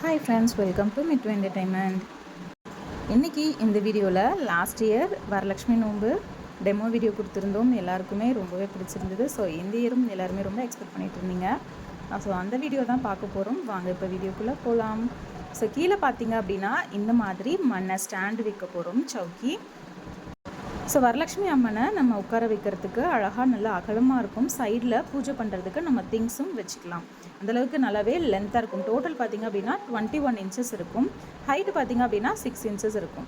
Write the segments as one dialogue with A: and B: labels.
A: Hi friends, welcome to Mittu entertainment. இன்றைக்கி இந்த வீடியோவில் லாஸ்ட் இயர் வரலட்சுமி நோன்பு டெமோ வீடியோ கொடுத்துருந்தோம். எல்லாருக்குமே ரொம்பவே பிடிச்சிருந்தது. ஸோ இந்த இயரும் எல்லாருமே ரொம்ப எக்ஸ்பெக்ட் பண்ணிகிட்டு இருந்தீங்க. ஸோ அந்த வீடியோ தான் பார்க்க போகிறோம். வாங்க இப்போ வீடியோக்குள்ளே போகலாம். ஸோ கீழே பார்த்தீங்க அப்படின்னா இந்த மாதிரி மண்ணை ஸ்டாண்டு வைக்க போகிறோம், சவுக்கி. ஸோ வரலட்சுமி அம்மனை நம்ம உட்கார வைக்கிறதுக்கு அழகாக நல்லா அகலமாக இருக்கும். சைடில் பூஜை பண்ணுறதுக்கு நம்ம திங்ஸும் வச்சுக்கலாம். அந்தளவுக்கு நல்லாவே லென்த்தாக இருக்கும். டோட்டல் பார்த்திங்க அப்படின்னா 21 இன்ச்சஸ் இருக்கும். ஹைட்டு பார்த்திங்க அப்படின்னா 6 இன்ச்சஸ் இருக்கும்.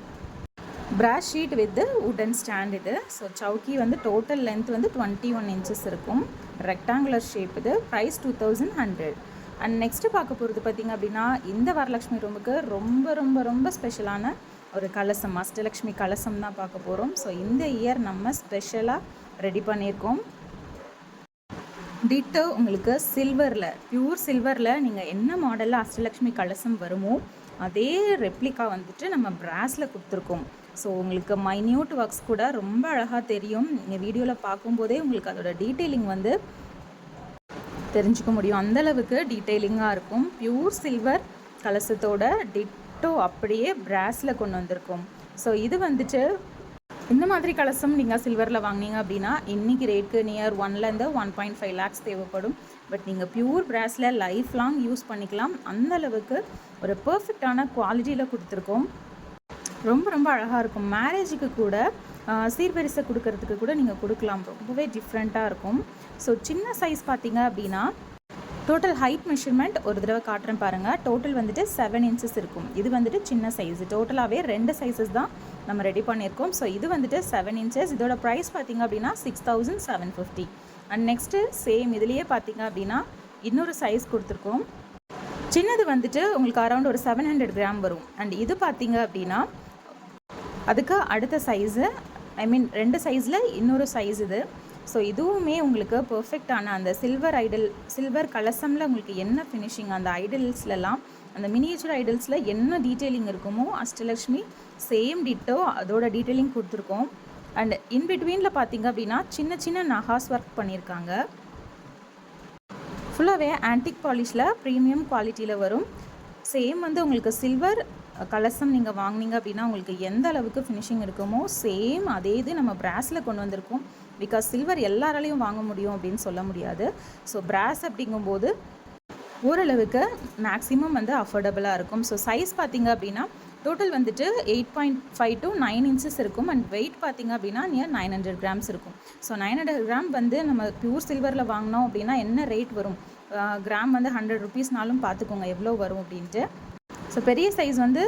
A: பிராஷ் ஷீட் வித் உடன் ஸ்டாண்ட் இது. ஸோ சவுக்கி வந்து டோட்டல் லென்த் வந்து 21 இன்ச்சஸ் இருக்கும். ரெக்டாங்குலர் ஷேப் இது. ப்ரைஸ் 2100. அண்ட் நெக்ஸ்ட்டு பார்க்க போகிறது பார்த்திங்க அப்படின்னா இந்த வரலட்சுமி ரூமுக்கு ரொம்ப ரொம்ப ரொம்ப ஸ்பெஷலான ஒரு கலசம், அஷ்டலக்ஷ்மி கலசம் தான் பார்க்க போகிறோம். ஸோ இந்த இயர் நம்ம ஸ்பெஷலாக ரெடி பண்ணியிருக்கோம். டிட்டோ உங்களுக்கு சில்வரில், பியூர் சில்வரில் நீங்கள் என்ன மாடலில் அஷ்டலக்ஷ்மி கலசம் வருமோ அதே ரெப்ளிகா வந்துட்டு நம்ம பிராஸில் கொடுத்துருக்கோம். ஸோ உங்களுக்கு மைன்யூட் ஒர்க்ஸ் கூட ரொம்ப அழகாக தெரியும். நீங்கள் வீடியோவில் பார்க்கும்போதே உங்களுக்கு அதோட டீட்டெயிலிங் வந்து தெரிஞ்சுக்க முடியும். அந்தளவுக்கு டீட்டெயிலிங்காக இருக்கும். பியூர் சில்வர் கலசத்தோட டிட்டோ அப்படியே பிராஸில் கொண்டு வந்திருக்கோம். ஸோ இது வந்துட்டு இந்த மாதிரி கலசம் நீங்கள் சில்வரில் வாங்கினீங்க அப்படின்னா இன்றைக்கி ரேட்க்கு நியர் 1லேருந்து 1.5 lakhs தேவைப்படும். பட் நீங்கள் பியூர் பிராஸில் லைஃப் லாங் யூஸ் பண்ணிக்கலாம். அந்தளவுக்கு ஒரு பர்ஃபெக்டான குவாலிட்டியில் கொடுத்துருக்கோம். ரொம்ப ரொம்ப அழகாக இருக்கும். மேரேஜுக்கு கூட சீர்வரிசை கொடுக்கறதுக்கு கூட நீங்கள் கொடுக்கலாம். ரொம்பவே டிஃப்ரெண்ட்டாக இருக்கும். ஸோ சின்ன சைஸ் பார்த்தீங்க அப்படின்னா டோட்டல் ஹைட் மெஷர்மெண்ட் ஒரு தடவை காட்டுறேன் பாருங்கள். டோட்டல் வந்துட்டு 7 இன்ச்சஸ் இருக்கும். இது வந்துட்டு சின்ன சைஸ். டோட்டலாகவே 2 சைஸஸ் தான் நம்ம ரெடி பண்ணியிருக்கோம். ஸோ இது வந்துட்டு 7 இன்ச்சஸ். இதோட ப்ரைஸ் பார்த்திங்க அப்படின்னா 6750. அண்ட் நெக்ஸ்ட்டு சேம் இதுலேயே பார்த்திங்க அப்படின்னா இன்னொரு சைஸ் கொடுத்துருக்கோம். சின்னது வந்துட்டு உங்களுக்கு அரௌண்ட் ஒரு 700 கிராம் வரும். அண்ட் இது பார்த்திங்க அப்படின்னா அதுக்கு அடுத்த சைஸு, ஐ மீன் 2 சைஸில் இன்னொரு சைஸ் இது. ஸோ இதுவுமே உங்களுக்கு பர்ஃபெக்டான அந்த சில்வர் கலசமில் உங்களுக்கு என்ன ஃபினிஷிங், அந்த ஐடல்ஸ்லாம் அந்த மினியேச்சர் ஐடல்ஸில் என்ன டீட்டெயிலிங் இருக்குமோ அஷ்டலக்ஷ்மி சேம் டிட்டோ அதோட டீட்டெயிலிங் கொடுத்துருக்கோம். அண்ட் இன்பிட்வீனில் பார்த்திங்க அப்படின்னா சின்ன சின்ன நகாஸ் ஒர்க் பண்ணியிருக்காங்க. ஃபுல்லாகவே ஆன்டிக் பாலிஷில் ப்ரீமியம் குவாலிட்டியில் வரும். சேம் வந்து உங்களுக்கு சில்வர் கலசம் நீங்கள் வாங்கினீங்க அப்படின்னா உங்களுக்கு எந்த அளவுக்கு ஃபினிஷிங் இருக்குமோ சேம் அதே இது நம்ம பிராஸில் கொண்டு வந்திருக்கோம். பிகாஸ் சில்வர் எல்லாராலையும் வாங்க முடியும் அப்படின்னு சொல்ல முடியாது. ஸோ பிராஸ் அப்படிங்கும்போது ஓரளவுக்கு மேக்ஸிமம் வந்து அஃபோர்டபுளாக இருக்கும். ஸோ சைஸ் பார்த்திங்க அப்படின்னா டோட்டல் வந்துட்டு 8.5 to 9 இன்ச்சஸ் இருக்கும். அண்ட் வெயிட் பார்த்திங்க அப்படின்னா நியர் 900 கிராம்ஸ் இருக்கும். ஸோ 900 கிராம் வந்து நம்ம பியூர் சில்வரில் வாங்கினோம் அப்படின்னா என்ன ரேட் வரும், கிராம் வந்து 100 rupeesனாலும் பார்த்துக்கோங்க எவ்வளோ வரும் அப்படின்ட்டு. ஸோ பெரிய சைஸ் வந்து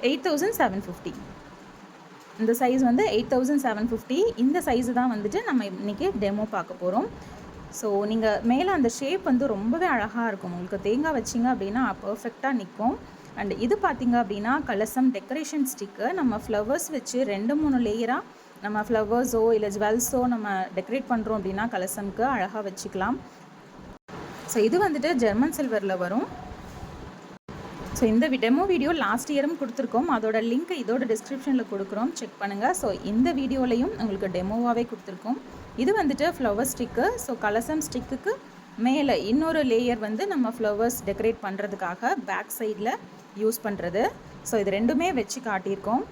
A: 8750. இந்த சைஸ் வந்து 8750. இந்த சைஸு தான் வந்துட்டு நம்ம இன்றைக்கி டெமோ பார்க்க போகிறோம். ஸோ நீங்கள் மேலே அந்த ஷேப் வந்து ரொம்பவே அழகாக இருக்கும். உங்களுக்கு தேங்காய் வச்சிங்க அப்படின்னா பர்ஃபெக்டாக நிற்கும். அண்ட் இது பார்த்திங்க அப்படின்னா கலசம் டெக்கரேஷன் ஸ்டிக்கு. நம்ம ஃப்ளவர்ஸ் வச்சு 2-3 லேயராக நம்ம ஃப்ளவர்ஸோ இல்லை ஜுவல்ஸோ நம்ம டெக்கரேட் பண்ணுறோம் அப்படின்னா கலசம்க்கு அழகாக வச்சுக்கலாம். ஸோ இது வந்துட்டு ஜெர்மன் சில்வரில் வரும். ஸோ இந்த டெமோ வீடியோ லாஸ்ட் இயரும் கொடுத்துருக்கோம். அதோட லிங்க் இதோட டிஸ்கிரிப்ஷனில் கொடுக்குறோம், செக் பண்ணுங்கள். ஸோ இந்த வீடியோலையும் உங்களுக்கு டெமோவாகவே கொடுத்துருக்கோம். இது வந்துட்டு ஃப்ளவர் ஸ்டிக்கு. ஸோ கலசம் ஸ்டிக்குக்கு மேலே இன்னொரு லேயர் வந்து நம்ம ஃப்ளவர்ஸ் டெக்கரேட் பண்ணுறதுக்காக பேக் சைடில் யூஸ் பண்ணுறது. ஸோ இது ரெண்டுமே வச்சு காட்டியிருக்கோம்.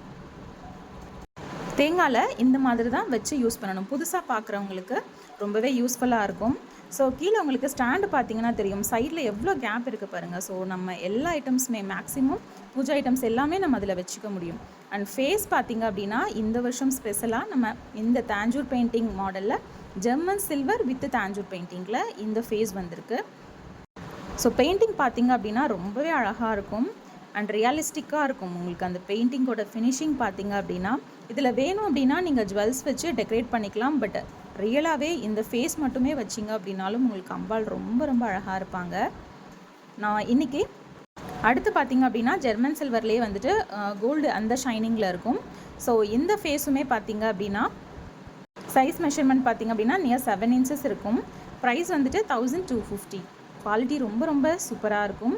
A: தேங்காயில் இந்த மாதிரி தான் வச்சு யூஸ் பண்ணணும். புதுசாக பார்க்குறவங்களுக்கு ரொம்பவே யூஸ்ஃபுல்லாக இருக்கும். ஸோ கீழே உங்களுக்கு ஸ்டாண்டு பார்த்தீங்கன்னா தெரியும், சைடில் எவ்வளோ கேப் இருக்குது பாருங்கள். ஸோ நம்ம எல்லா ஐட்டம்ஸுமே மேக்ஸிமம் பூஜை ஐட்டம்ஸ் எல்லாமே நம்ம அதில் வச்சுக்க முடியும். அண்ட் ஃபேஸ் பார்த்திங்க அப்படின்னா இந்த வருஷம் ஸ்பெஷலாக நம்ம இந்த தாஞ்சூர் பெயிண்டிங் மாடலில் ஜெர்மன் சில்வர் வித் தாஞ்சூர் பெயிண்டிங்கில் இந்த ஃபேஸ் வந்திருக்கு. ஸோ பெயிண்டிங் பார்த்திங்க அப்படின்னா ரொம்பவே அழகாக இருக்கும் அண்ட் ரியலிஸ்டிக்காக இருக்கும். உங்களுக்கு அந்த பெயிண்டிங்கோட ஃபினிஷிங் பார்த்திங்க அப்படின்னா இதில் வேணும் அப்படின்னா நீங்கள் ஜுவல்ஸ் வச்சு டெக்கரேட் பண்ணிக்கலாம். பட் ரியலாகவே இந்த ஃபேஸ் மட்டுமே வச்சிங்க அப்படின்னாலும் உங்களுக்கு அம்பாள் ரொம்ப ரொம்ப அழகாக இருப்பாங்க. நான் இன்றைக்கி அடுத்து பார்த்திங்க அப்படின்னா ஜெர்மன் சில்வர்லேயே வந்துட்டு கோல்டு அந்த ஷைனிங்கில் இருக்கும். ஸோ இந்த ஃபேஸுமே பார்த்திங்க அப்படின்னா சைஸ் மெஷர்மெண்ட் பார்த்திங்க அப்படின்னா நியர் 7 இன்ச்சஸ் இருக்கும். ப்ரைஸ் வந்துட்டு 1250. குவாலிட்டி ரொம்ப ரொம்ப சூப்பராக இருக்கும்.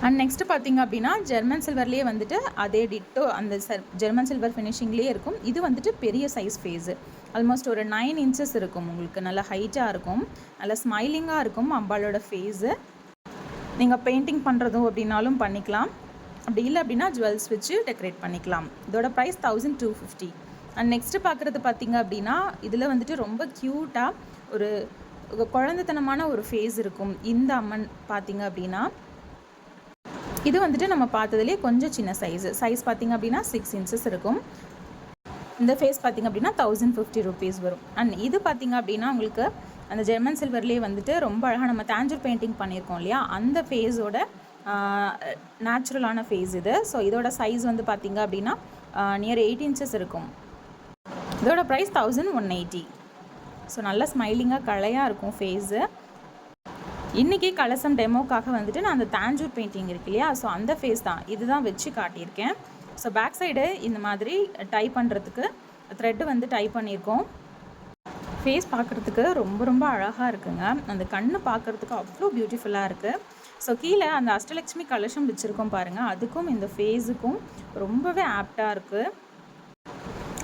A: அண்ட் நெக்ஸ்ட்டு பார்த்திங்க அப்படின்னா ஜெர்மன் சில்வர்லேயே வந்துட்டு அதே டிட்டோ அந்த ஜெர்மன் சில்வர் ஃபினிஷிங்லேயே இருக்கும். இது வந்துட்டு பெரிய சைஸ் ஃபேஸு, ஆல்மோஸ்ட் ஒரு 9 இன்ச்சஸ் இருக்கும். உங்களுக்கு நல்லா ஹைட்டாக இருக்கும், நல்லா ஸ்மைலிங்காக இருக்கும் அம்பாளோட ஃபேஸு. நீங்கள் பெயிண்டிங் பண்ணுறதும் அப்படின்னாலும் பண்ணிக்கலாம். அப்படி இல்லை அப்படின்னா ஜுவல்ஸ் வச்சு டெக்கரேட் பண்ணிக்கலாம். இதோட ப்ரைஸ் 1250. அண்ட் நெக்ஸ்ட்டு பார்க்குறது பார்த்திங்க அப்படின்னா இதில் வந்துட்டு ரொம்ப க்யூட்டாக ஒரு குழந்தைத்தனமான ஒரு ஃபேஸ் இருக்கும். இந்த அம்மன் பார்த்திங்க அப்படின்னா இது வந்துட்டு நம்ம பார்த்ததுலேயே கொஞ்சம் சின்ன சைஸ் பார்த்திங்க அப்படின்னா 6 inches இருக்கும். இந்த ஃபேஸ் பார்த்திங்க அப்படின்னா 1050 rupees வரும். அண்ட் இது பார்த்திங்க அப்படின்னா உங்களுக்கு அந்த ஜெர்மன் சில்வர்லேயே வந்துட்டு ரொம்ப அழகாக நம்ம தாஞ்சூர் பெயிண்டிங் பண்ணியிருக்கோம் இல்லையா, அந்த ஃபேஸோட நேச்சுரலான ஃபேஸ் இது. ஸோ இதோட சைஸ் வந்து பார்த்திங்க அப்படின்னா நியர் 8 inches இருக்கும். இதோட ப்ரைஸ் 1180. ஸோ நல்ல ஸ்மைலிங்காக கலையாக இருக்கும் ஃபேஸு. இன்றைக்கி கலசம் டெமோக்காக வந்துட்டு நான் அந்த தாஞ்சூர் பெயிண்டிங் இருக்கு இல்லையா, ஸோ அந்த ஃபேஸ் தான் இதுதான் வச்சு காட்டியிருக்கேன். ஸோ பேக் சைடு இந்த மாதிரி டை பண்ணுறதுக்கு த்ரெட்டு வந்து டை பண்ணியிருக்கோம். ஃபேஸ் பார்க்குறதுக்கு ரொம்ப ரொம்ப அழகாக இருக்குங்க. அந்த கண்ணு பார்க்குறதுக்கு அவ்வளோ பியூட்டிஃபுல்லாக இருக்குது. ஸோ கீழே அந்த அஷ்டலக்ஷ்மி கலசம் வச்சுருக்கோம் பாருங்கள், அதுக்கும் இந்த ஃபேஸுக்கும் ரொம்பவே ஆப்டாக இருக்குது.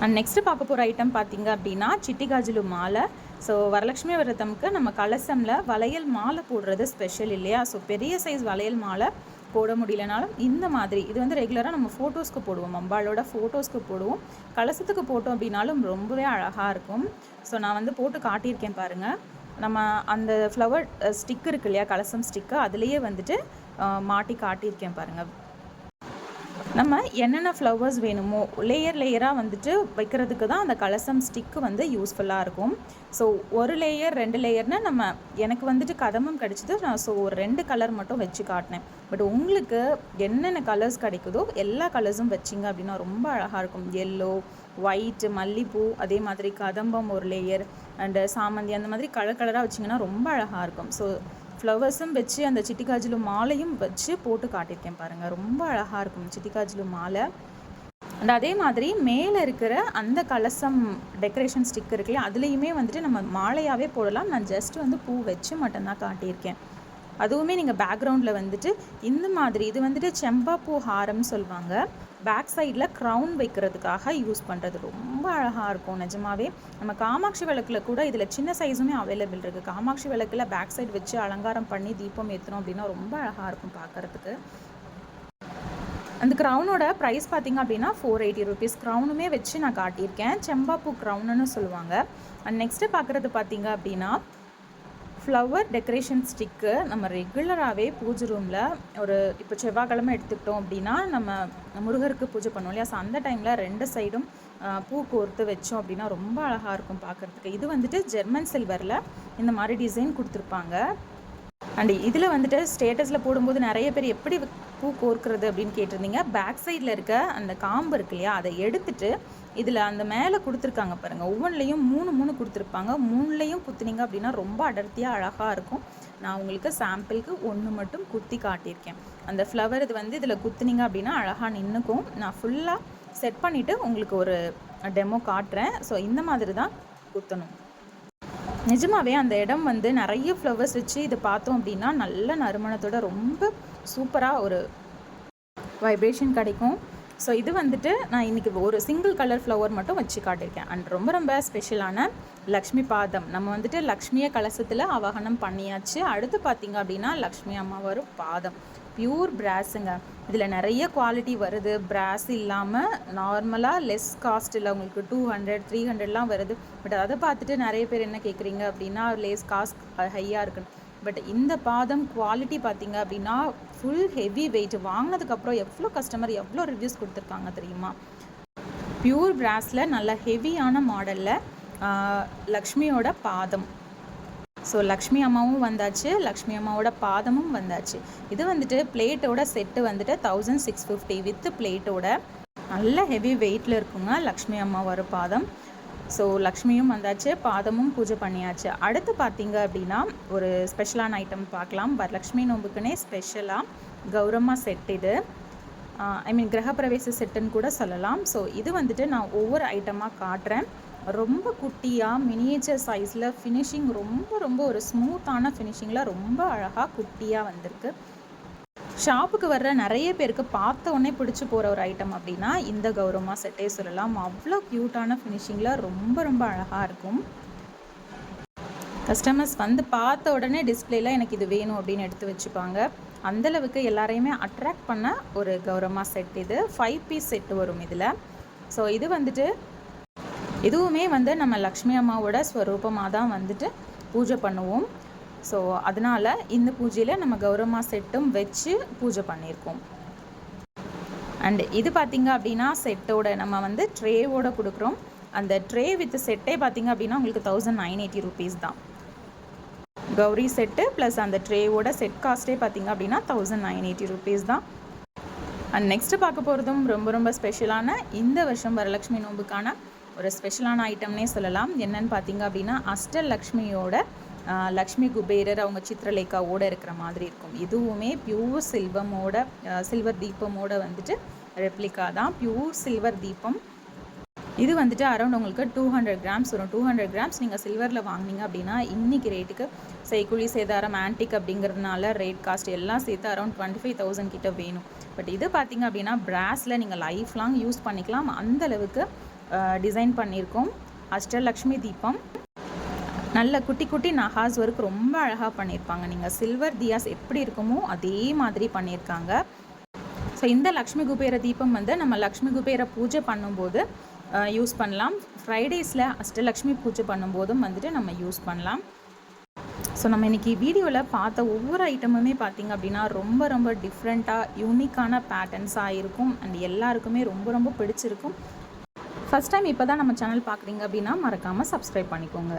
A: அண்ட் நெக்ஸ்ட்டு பார்க்க போகிற ஐட்டம் பார்த்திங்க அப்படின்னா சிட்டி காஜலு மாலை. ஸோ வரலட்சுமி விரதமுக்கு நம்ம கலசமில் வளையல் மாலை போடுறது ஸ்பெஷல் இல்லையா. ஸோ பெரிய சைஸ் வளையல் மாலை போட முடியலனாலும் இந்த மாதிரி இது வந்து ரெகுலராக நம்ம ஃபோட்டோஸ்க்கு போடுவோம், அம்பாளோட ஃபோட்டோஸ்க்கு போடுவோம். கலசத்துக்கு போட்டோம் அப்படின்னாலும் ரொம்பவே அழகாக இருக்கும். ஸோ நான் வந்து போட்டு காட்டியிருக்கேன் பாருங்கள். நம்ம அந்த ஃப்ளவர் ஸ்டிக் இருக்கு இல்லையா, கலசம் ஸ்டிக்கு, அதுலேயே வந்துட்டு மாட்டி காட்டியிருக்கேன் பாருங்கள். நம்ம என்னென்ன ஃப்ளவர்ஸ் வேணுமோ லேயராக வந்துட்டு வைக்கிறதுக்கு தான் அந்த கலசம் ஸ்டிக்கு வந்து யூஸ்ஃபுல்லாக இருக்கும். ஸோ ஒரு லேயர் 2 லேயர்னால் நம்ம எனக்கு வந்துட்டு கதம்பம் கிடச்சிது, நான் ஸோ ஒரு 2 கலர் மட்டும் வச்சு காட்டினேன். பட் உங்களுக்கு என்னென்ன கலர்ஸ் கிடைக்குதோ எல்லா கலர்ஸும் வச்சிங்க அப்படின்னா ரொம்ப அழகாக இருக்கும். எல்லோ, ஒயிட்டு, மல்லிப்பூ, அதே மாதிரி கதம்பம் ஒரு லேயர், அண்டு சாமந்தி, அந்த மாதிரி கலராக வச்சிங்கன்னா ரொம்ப அழகாக இருக்கும். ஸோ ஃப்ளவர்ஸும் வச்சு அந்த சிட்டி காஜலு மாலையும் வச்சு போட்டு காட்டியிருக்கேன் பாருங்கள், ரொம்ப அழகாக இருக்கும் சிட்டி காஜலு மாலை. அண்ட் அதே மாதிரி மேலே இருக்கிற அந்த கலசம் டெக்கரேஷன் ஸ்டிக் இருக்குல்லையா, அதுலேயுமே வந்துட்டு நம்ம மாலையாகவே போடலாம். நான் ஜஸ்ட் வந்து பூ வச்சு மட்டும்தான் காட்டியிருக்கேன். அதுவுமே நீங்கள் பேக்ரவுண்டில் வந்துட்டு இந்த மாதிரி இது வந்துட்டு செம்பாப்பூ ஹாரம்னு சொல்லுவாங்க. பேக் சைடில் க்ரௌன் வைக்கிறதுக்காக யூஸ் பண்ணுறது ரொம்ப அழகாக இருக்கும் நிஜமாவே. நம்ம காமாட்சி விளக்கில் கூட இதில் சின்ன சைஸுமே அவைலபிள் இருக்குது. காமாட்சி விளக்கில் பேக் சைடு வச்சு அலங்காரம் பண்ணி தீபம் ஏற்றணும் அப்படின்னா ரொம்ப அழகாக இருக்கும் பார்க்குறதுக்கு. அந்த க்ரௌனோட ப்ரைஸ் பார்த்திங்க அப்படின்னா 480 rupees. க்ரௌனுமே வச்சு நான் காட்டியிருக்கேன், செம்பாப்பூ க்ரௌனுன்னு சொல்லுவாங்க. அண்ட் நெக்ஸ்ட்டு பார்க்குறது பார்த்திங்க அப்படின்னா ஃப்ளவர் டெக்கரேஷன் ஸ்டிக்கு. நம்ம ரெகுலராகவே பூஜை ரூமில் ஒரு இப்போ செவ்வாய்க்கிழமை எடுத்துக்கிட்டோம் அப்படின்னா நம்ம முருகருக்கு பூஜை பண்ணுவோம் இல்லையா, ஸோ அந்த டைமில் 2 சைடும் பூ கோர்த்து வச்சோம் அப்படின்னா ரொம்ப அழகாக இருக்கும் பார்க்குறதுக்கு. இது வந்துட்டு ஜெர்மன் சில்வரில் இந்த மாதிரி டிசைன் கொடுத்துருப்பாங்க. அண்ட் இதில் வந்துட்டு ஸ்டேட்டஸில் போடும்போது நிறைய பேர் எப்படி பூ கோர்க்கிறது அப்படின்னு கேட்டிருந்தீங்க. பேக் சைடில் இருக்க அந்த காம்பு இருக்கு இல்லையா, அதை எடுத்துகிட்டு இதில் அந்த மேலே கொடுத்துருக்காங்க பாருங்கள், ஒவ்வொன்றிலையும் 3 கொடுத்துருப்பாங்க. 3லையும் குத்துனீங்க அப்படின்னா ரொம்ப அடர்த்தியாக அழகாக இருக்கும். நான் உங்களுக்கு சாம்பிளுக்கு 1 மட்டும் குத்தி காட்டியிருக்கேன். அந்த ஃப்ளவர் இது வந்து இதில் குத்துனீங்க அப்படின்னா அழகாக நின்றுக்கும். நான் ஃபுல்லாக செட் பண்ணிவிட்டு உங்களுக்கு ஒரு டெமோ காட்டுறேன். ஸோ இந்த மாதிரி தான் குத்தணும். நிஜமாகவே அந்த இடம் வந்து நிறைய ஃப்ளவர்ஸ் வச்சு இதை பார்த்தோம் அப்படின்னா நல்ல நறுமணத்தோட ரொம்ப சூப்பராக ஒரு வைப்ரேஷன் கிடைக்கும். ஸோ இது வந்துட்டு நான் இன்றைக்கி ஒரு சிங்கிள் கலர் ஃப்ளவர் மட்டும் வச்சு காட்டியிருக்கேன். அண்ட் ரொம்ப ரொம்ப ஸ்பெஷலான லக்ஷ்மி பாதம். நம்ம வந்துட்டு லக்ஷ்மியை கலசத்தில் ஆவாகனம் பண்ணியாச்சு. அடுத்து பார்த்திங்க அப்படின்னா லக்ஷ்மி அம்மாவோட பாதம் பியூர் பிராஸுங்க. இதில் நிறைய குவாலிட்டி வருது. பிராஸ் இல்லாமல் நார்மலாக லெஸ் காஸ்ட்டில் உங்களுக்கு 200 300லாம் வருது. பட் அதை பார்த்துட்டு நிறைய பேர் என்ன கேட்குறீங்க அப்படின்னா லேஸ் காஸ்ட் ஹையாக இருக்குன்னு. பட் இந்த பாதம் குவாலிட்டி பார்த்திங்க அப்படின்னா ஃபுல் ஹெவி வெயிட். வாங்கினதுக்கப்புறம் எவ்வளோ கஸ்டமர் எவ்வளோ ரிவ்யூஸ் கொடுத்துருக்காங்க தெரியுமா. பியூர் பிராஸில் நல்ல ஹெவியான மாடலில் லக்ஷ்மியோட பாதம். ஸோ லக்ஷ்மி அம்மாவும் வந்தாச்சு, லக்ஷ்மி அம்மாவோட பாதமும் வந்தாச்சு. இது வந்துட்டு பிளேட்டோட செட்டு வந்துட்டு 1650 வித் பிளேட்டோட நல்ல ஹெவி வெயிட்டில் இருக்குங்க லக்ஷ்மி அம்மாவோட பாதம். ஸோ லக்ஷ்மியும் வந்தாச்சு, பாதமும் பூஜை பண்ணியாச்சு. அடுத்து பார்த்தீங்க அப்படின்னா ஒரு ஸ்பெஷலான ஐட்டம் பார்க்கலாம். வரலக்ஷ்மி நோம்புக்குன்னே ஸ்பெஷலாக கௌரம்மா செட் இது. கிரகப்பிரவேச செட்டுன்னு கூட சொல்லலாம். ஸோ இது வந்துட்டு நான் ஒவ்வொரு ஐட்டமாக காட்டுறேன். ரொம்ப குட்டியாக மினியேச்சர் சைஸில் ஃபினிஷிங் ரொம்ப ரொம்ப ஒரு ஸ்மூத்தான ஃபினிஷிங்கில் ரொம்ப அழகாக குட்டியாக வந்திருக்கு. ஷாப்புக்கு வர்ற நிறைய பேருக்கு பார்த்த உடனே பிடிச்சி போகிற ஒரு ஐட்டம் அப்படின்னா இந்த கௌரம்மா செட்டே சொல்லலாம். அவ்வளோ க்யூட்டான ஃபினிஷிங்கில் ரொம்ப ரொம்ப அழகாக இருக்கும். கஸ்டமர்ஸ் வந்து பார்த்த உடனே டிஸ்பிளேல எனக்கு இது வேணும் அப்படின்னு எடுத்து வச்சுப்பாங்க. அந்தளவுக்கு எல்லாரையுமே அட்ராக்ட் பண்ண ஒரு கௌரம்மா செட் இது. 5 பீஸ் செட்டு வரும் இதில். ஸோ இது வந்துட்டு இதுவுமே வந்து நம்ம லக்ஷ்மி அம்மாவோட ஸ்வரூபமாக தான் வந்துட்டு பூஜை பண்ணுவோம். ஸோ அதனால் இந்த பூஜையில் நம்ம கௌரம்மா செட்டும் வச்சு பூஜை பண்ணியிருக்கோம். அண்ட் இது பார்த்திங்க அப்படின்னா செட்டோட நம்ம வந்து ட்ரேவோட கொடுக்குறோம். அந்த ட்ரே வித் செட்டே பார்த்திங்க அப்படின்னா உங்களுக்கு 1980 rupees தான். கௌரி செட்டு ப்ளஸ் அந்த ட்ரேவோட செட் காஸ்ட்டே பார்த்திங்க அப்படின்னா 1980 rupees தான். அண்ட் நெக்ஸ்ட்டு பார்க்க போகிறதும் ரொம்ப ரொம்ப ஸ்பெஷலான இந்த வருஷம் வரலட்சுமி நோம்புக்கான ஒரு ஸ்பெஷலான ஐட்டம்னே சொல்லலாம். என்னென்னு பார்த்திங்க அப்படின்னா அஷ்டலக்ஷ்மியோட லக்ஷ்மி குபேரர் அவங்க சித்திரலேகாவோடு இருக்கிற மாதிரி இருக்கும். இதுவுமே பியூர் சில்வர் தீபமோட வந்துட்டு ரெப்ளிகா தான். பியூர் சில்வர் தீபம். இது வந்துட்டு அரௌண்ட் உங்களுக்கு 200 grams வரும். 200 grams நீங்கள் சில்வரில் வாங்கினீங்க அப்படின்னா இன்றைக்கி ரேட்டுக்கு செய்குழி சேதாரம் ஆன்டிக் அப்படிங்கிறதுனால ரேட் காஸ்ட் எல்லாம் சேர்த்து அரௌண்ட் 25,000 கிட்ட வேணும். பட் இது பார்த்திங்க அப்படின்னா பிராஸில் நீங்கள் லைஃப் லாங் யூஸ் பண்ணிக்கலாம். அந்தளவுக்கு டிசைன் பண்ணியிருக்கோம். அஷ்டலக்ஷ்மி தீபம் நல்ல குட்டி குட்டி நகாஸ் ஒர்க் ரொம்ப அழகாக பண்ணியிருப்பாங்க. நீங்கள் சில்வர் தியாஸ் எப்படி இருக்குமோ அதே மாதிரி பண்ணியிருக்காங்க. ஸோ இந்த லக்ஷ்மி குபேர தீபம் வந்து நம்ம லக்ஷ்மி குபேர பூஜை பண்ணும்போது யூஸ் பண்ணலாம். ஃப்ரைடேஸில் அஷ்டலக்ஷ்மி பூஜை பண்ணும்போதும் வந்துட்டு நம்ம யூஸ் பண்ணலாம். ஸோ நம்ம இன்றைக்கி வீடியோவில் பார்த்த ஒவ்வொரு ஐட்டமுமே பார்த்திங்க அப்படின்னா ரொம்ப ரொம்ப டிஃப்ரெண்ட்டாக யூனிக்கான பேட்டர்ன்ஸாக இருக்கும். அண்ட் எல்லாருக்குமே ரொம்ப ரொம்ப பிடிச்சிருக்கும். ஃபஸ்ட் டைம் இப்போ தான் நம்ம சேனல் பார்க்குறீங்க அப்படின்னா மறக்காமல் சப்ஸ்கிரைப் பண்ணிக்கோங்க.